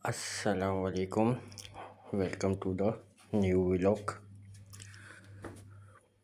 अस्सलामुअलैकुम। Welcome to the new vlog.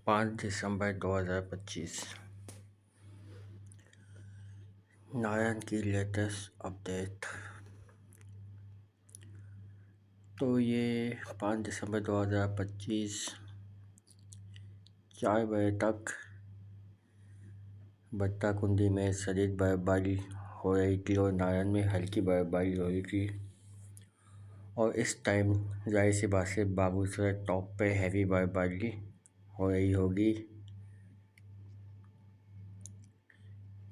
5 दिसंबर 2025 नारायण की लेटेस्ट अपडेट। तो ये 5 दिसंबर 2025 4 बजे तक बट्टाकुंडी में शदीद बर्फबारी हो रही थी और नारायण में हल्की बर्फबारी हो रही थी। और इस टाइम जाहिर सी बात से बाबूसर टॉप पे हैवी बर्फबारी हो रही होगी।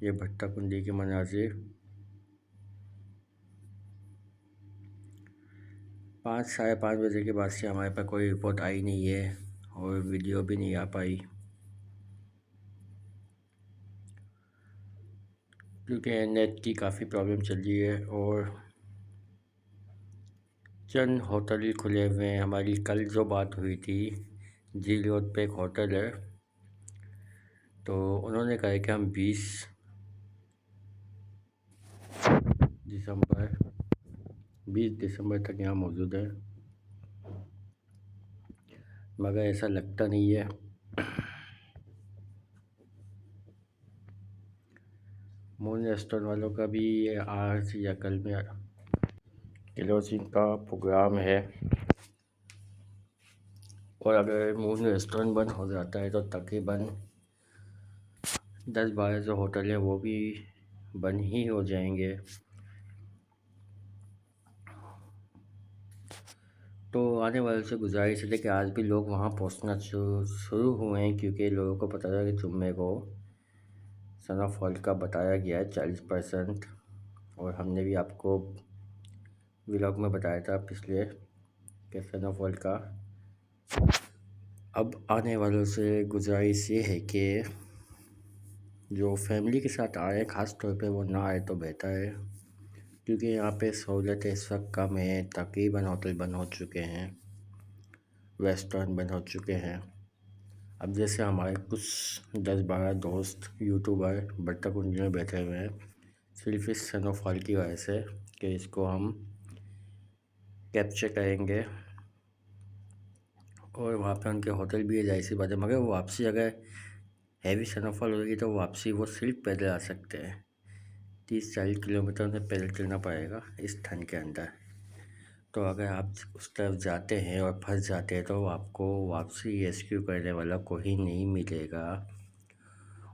ये बट्टाकुंडी के मनाजिर 5 साढ़े 5 बजे के बाद से हमारे पास कोई रिपोर्ट आई नहीं है और वीडियो भी नहीं आ पाई, क्योंकि नेट की काफ़ी प्रॉब्लम चल रही है और चंद होटल खुले हुए हैं। हमारी कल जो बात हुई थी, जी रोड पे एक होटल है, तो उन्होंने कहा कि हम दिसंबर 20 दिसंबर तक यहाँ मौजूद है, मगर ऐसा लगता नहीं है। मून रेस्टोरेंट वालों का भी ये आज या कल में क्लोजिंग का प्रोग्राम है, और अगर मून रेस्टोरेंट बंद हो जाता है तो तकरीबन 10-12 जो होटल हैं वो भी बंद ही हो जाएंगे। तो आने वाले से गुजारिश है कि आज भी लोग वहाँ पहुँचना शुरू हुए हैं, क्योंकि लोगों को पता था कि जुम्मे को स्नोफॉल का बताया गया है 40%। और हमने भी आपको व्लॉग में बताया था पिछले कि स्नोफॉल का। अब आने वालों से गुजारिश ये है कि जो फैमिली के साथ आए ख़ास तौर पे वो ना आए तो बेहतर है, क्योंकि यहाँ पे सहूलतें इस वक्त कम है। तकरीबन होटल बंद हो चुके हैं, रेस्टोरेंट बंद हो चुके हैं। अब जैसे हमारे कुछ 10-12 दोस्त यूट्यूबर बट्टाकुंडी में बैठे हुए हैं सिर्फ इस स्नोफॉल की वजह से कि इसको हम कैप्चर करेंगे, और वहाँ पे उनके होटल भी है, जाहिर सी बात है। मगर वो वापसी अगर हैवी स्नोफॉल होगी तो वापसी वो सिर्फ पैदल आ सकते हैं। 30-40 किलोमीटर उन्हें पैदल चलना पड़ेगा इस ठंड के अंदर। तो अगर आप उस तरफ जाते हैं और फंस जाते हैं तो आपको वापसी रेस्क्यू करने वाला कोई नहीं मिलेगा।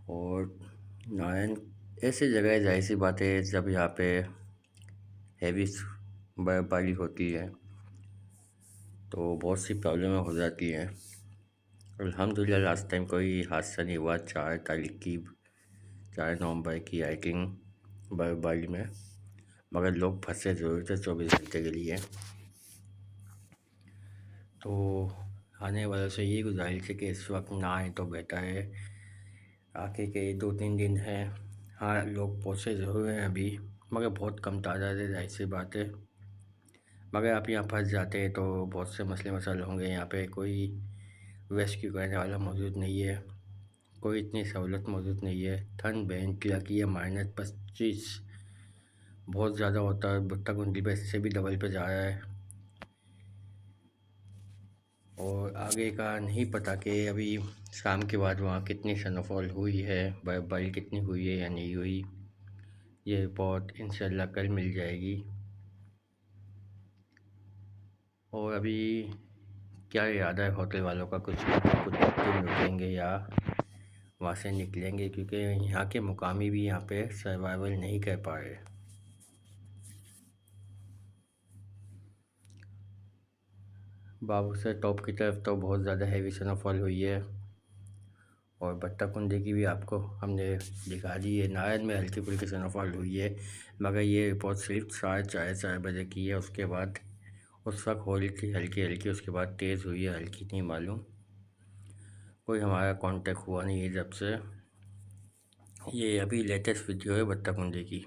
और नारायण ऐसी जगह है, जाहिर सी बात है, जब यहाँ पे हैवी बर्फबारी होती है तो बहुत सी प्रॉब्लमें हो जाती हैं। अल्हम्दुलिल्लाह लास्ट टाइम कोई हादसा नहीं हुआ। 4 नवंबर की आई थिंक बर्फबारी में, मगर लोग फंसे ज़रूर थे 24 घंटे के लिए। तो आने वालों से ये गुजारिश है कि इस वक्त ना आए तो बेहतर है। आगे के 2-3 दिन हैं, हाँ लोग पहुँचे ज़रूर हैं अभी, मगर बहुत कम तादाद है, जाहिर सी बात है। मगर आप यहाँ फंस जाते हैं तो बहुत से मसले मसाइल होंगे। यहाँ पे कोई रेस्क्यू करने वाला मौजूद नहीं है, कोई इतनी सहूलत मौजूद नहीं है। ठंड बैंड लगी है -25, बहुत ज़्यादा होता है। बट्टाकुंडी पे इससे भी डबल पे जा रहा है, और आगे का नहीं पता कि अभी शाम के बाद वहाँ कितनी स्नोफॉल हुई है, बर्फबारी कितनी हुई है या नहीं हुई। ये रिपोर्ट इंशाल्लाह कल मिल जाएगी। और अभी क्या इरादा है होटल वालों का, कुछ दिन रुकेंगे या वहाँ से निकलेंगे, क्योंकि यहाँ के मुकामी भी यहाँ पे सर्वाइवल नहीं कर पा रहे। बाबूसर टॉप की तरफ तो बहुत ज़्यादा हैवी स्नोफॉल हुई है, और बट्टाकुंडी की भी आपको हमने दिखा दी है। नारायण में हल्की फुल्की स्नोफॉल हुई है, मगर ये रिपोर्ट सिर्फ 4:30 बजे की है। उसके बाद उस वक्त हो रही थी हल्की हल्की, उसके बाद तेज़ हुई है, हल्की नहीं मालूम। कोई हमारा कांटेक्ट हुआ नहीं है जब से। ये अभी लेटेस्ट वीडियो है बट्टाकुंडी की,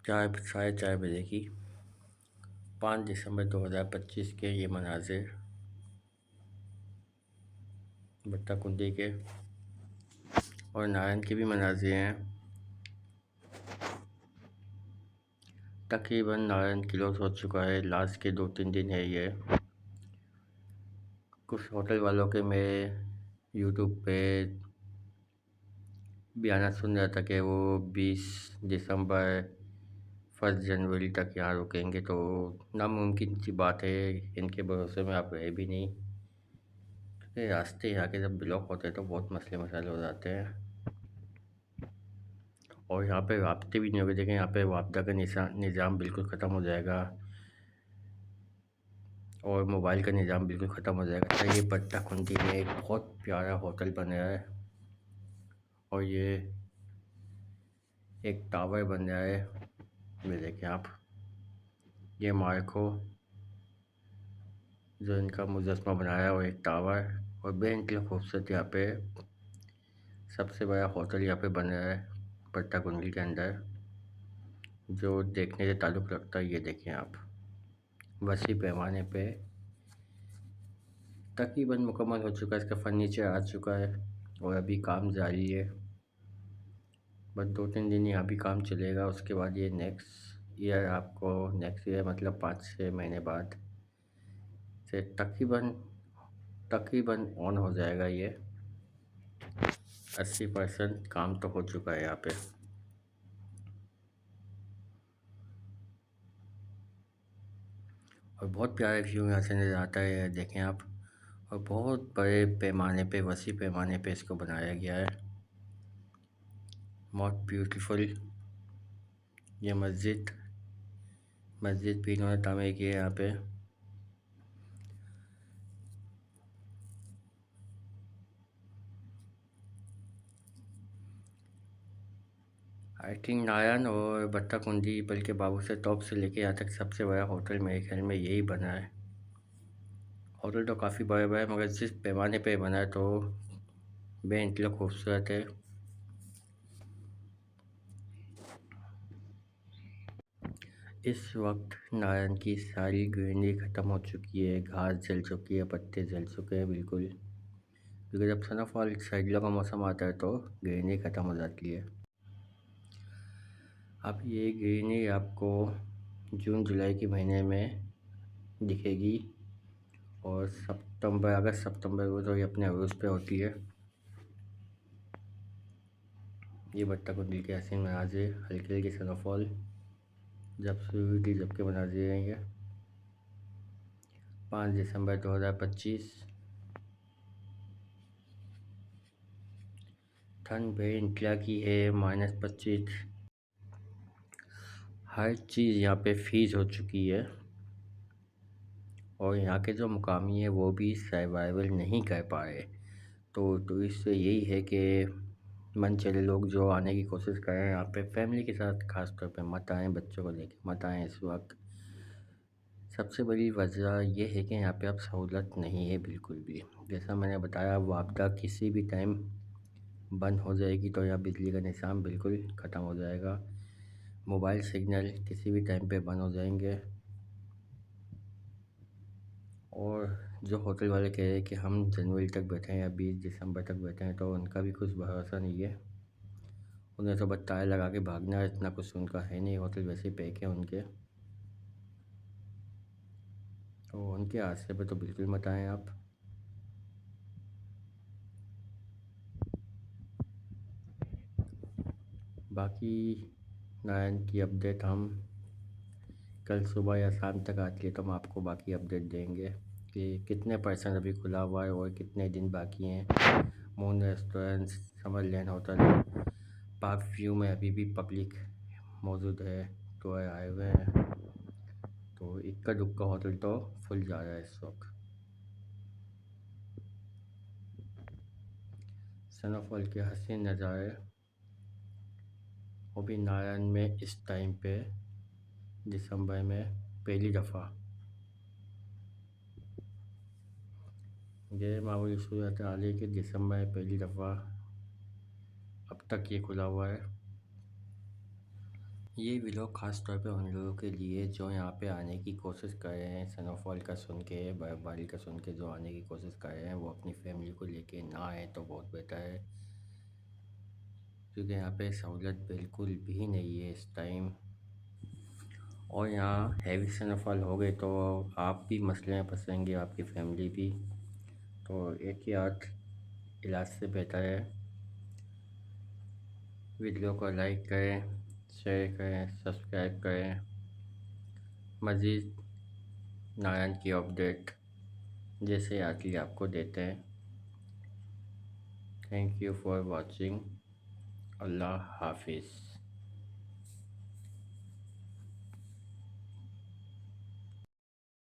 4:30 बजे की, 5 दिसंबर 2025 के ये मनाजिर बट्टाकुंडी के। और नारायण के भी मनाजिर हैं। तकरीबन नारायण क्लोज हो चुका है, लास्ट के 2-3 दिन है ये। कुछ होटल वालों के मैं यूट्यूब पे बयाना सुन रहा था कि वो 20 दिसंबर 1 जनवरी तक यहाँ रुकेंगे, तो नामुमकिन सी बात है, इनके भरोसे में आप रहे भी नहीं, क्योंकि रास्ते यहाँ के जब ब्लॉक होते हैं तो बहुत मसले मसाइल हो जाते हैं। और यहाँ पे राब्ते भी नहीं होंगे, देखें यहाँ पे वापदा का निज़ाम बिल्कुल ख़त्म हो जाएगा और मोबाइल का निज़ाम बिल्कुल ख़त्म हो जाएगा। तो ये पट्टा खुंदी में एक बहुत प्यारा होटल बन रहा है और ये एक टावर बन रहा है। ये देखें आप, ये मार्को जो इनका मुजस्मा बनाया है, और एक टावर और बेहद खूबसूरत यहाँ पे सबसे बड़ा होटल यहाँ पे बन रहा है पट्टा कुंडी के अंदर, जो देखने से ताल्लुक़ रखता है। ये देखें आप, वसी पैमाने पे तकरीबन मुकम्मल हो चुका है, इसका फर्नीचर आ चुका है और अभी काम जारी है। बस 2-3 दिन यहाँ भी काम चलेगा, उसके बाद ये नेक्स्ट ईयर मतलब 5-6 महीने बाद से तकरीबन ऑन हो जाएगा ये। 80% काम तो हो चुका है यहाँ पे। और बहुत प्यारा व्यू यहाँ से नज़र आता है, देखें आप। और बहुत बड़े पैमाने पे, वसी पैमाने पे इसको बनाया गया है, बहुत ब्यूटीफुल। ये मस्जिद भी इन्होंने तामीर की है यहाँ पे। आई थिंक नारायण और बट्टा कुंडी, बल्कि बाबू से टॉप से लेके यहाँ तक सबसे बड़ा होटल मेरे ख्याल में यही बना है। होटल तो काफ़ी बड़ा बड़ा है, मगर जिस पैमाने पे बना है तो बेइंतहा खूबसूरत है। इस वक्त नारायण की सारी ग्रीनरी ख़त्म हो चुकी है, घास जल चुकी है, पत्ते जल चुके हैं बिल्कुल, क्योंकि जब स्नोफॉल सर्दियों का मौसम आता है तो ग्रीनरी ख़त्म हो जाती है। अब ये ग्रीनरी आपको जून जुलाई के महीने में दिखेगी, और अगस्त सितंबर को तो ये अपने अरूज पे होती है। ये बट्टा कुंडी के हसीन मनाज़िर, हल्की हल्की स्नोफॉल जब शुरू हुई थी, जबकि मनाज़िर हैं ये। 5 दिसंबर 2025। ठंड बेइंतहा की है, -25। हर चीज़ यहाँ पे फ्रीज हो चुकी है, और यहाँ के जो मुकामी है वो भी सर्वाइवल नहीं कर पा रहे। तो टूरिस्ट से यही है कि मन चले लोग जो आने की कोशिश कर रहे हैं यहाँ पे फैमिली के साथ, ख़ास तौर पे मत आएँ, बच्चों को लेके मत आएँ इस वक्त। सबसे बड़ी वजह ये है कि यहाँ पे अब सहूलत नहीं है बिल्कुल भी। जैसा मैंने बताया, वापदा किसी भी टाइम बंद हो जाएगी, तो यहाँ बिजली का निज़ाम बिल्कुल ख़त्म हो जाएगा, मोबाइल सिग्नल किसी भी टाइम पे बंद हो जाएंगे। और जो होटल वाले कह रहे हैं कि हम जनवरी तक बैठे हैं या 20 दिसंबर तक बैठे हैं, तो उनका भी कुछ भरोसा नहीं है। उन्हें तो बस ताला लगा के भागना है, इतना कुछ उनका है नहीं, होटल वैसे ही पैक है उनके। तो उनके हादसे पे तो बिल्कुल मत आएँ आप। बाकी नारायण की अपडेट हम कल सुबह या शाम तक आती है तो हम आपको बाकी अपडेट देंगे कि कितने परसेंट अभी खुला हुआ है और कितने दिन बाकी हैं। Moon restaurant, Summerland hotel, park view में अभी भी पब्लिक मौजूद है, टूर आए हुए हैं, तो इक्का दुक्का होटल तो फुल जा रहा है इस वक्त। स्नोफॉल के हसीन नज़ारे, वो भी नारायण में इस टाइम पे दिसंबर में पहली दफ़ा। ये मामूली सूरत हाल है कि दिसंबर में पहली दफ़ा अब तक ये खुला हुआ है। ये व्लॉग ख़ास तौर पे उन लोगों के लिए जो यहाँ पे आने की कोशिश कर रहे हैं, स्नोफॉल का सुन के, बर्फ़बारी का सुन के जो आने की कोशिश कर रहे हैं, वो अपनी फैमिली को लेके ना आए तो बहुत बेहतर है, क्योंकि यहाँ पे सहूलत बिल्कुल भी नहीं है इस टाइम। और यहाँ हैवी स्नोफॉल हो गई तो आप भी मसले में फंसेंगे, आपकी फैमिली भी। तो एक ही आध इलाज से बेहतर है वीडियो को लाइक करें, शेयर करें, सब्सक्राइब करें। मज़ीद नारायण की अपडेट जैसे आती है आपको देते हैं। Thank you for watching. अल्लाह हाफिज़।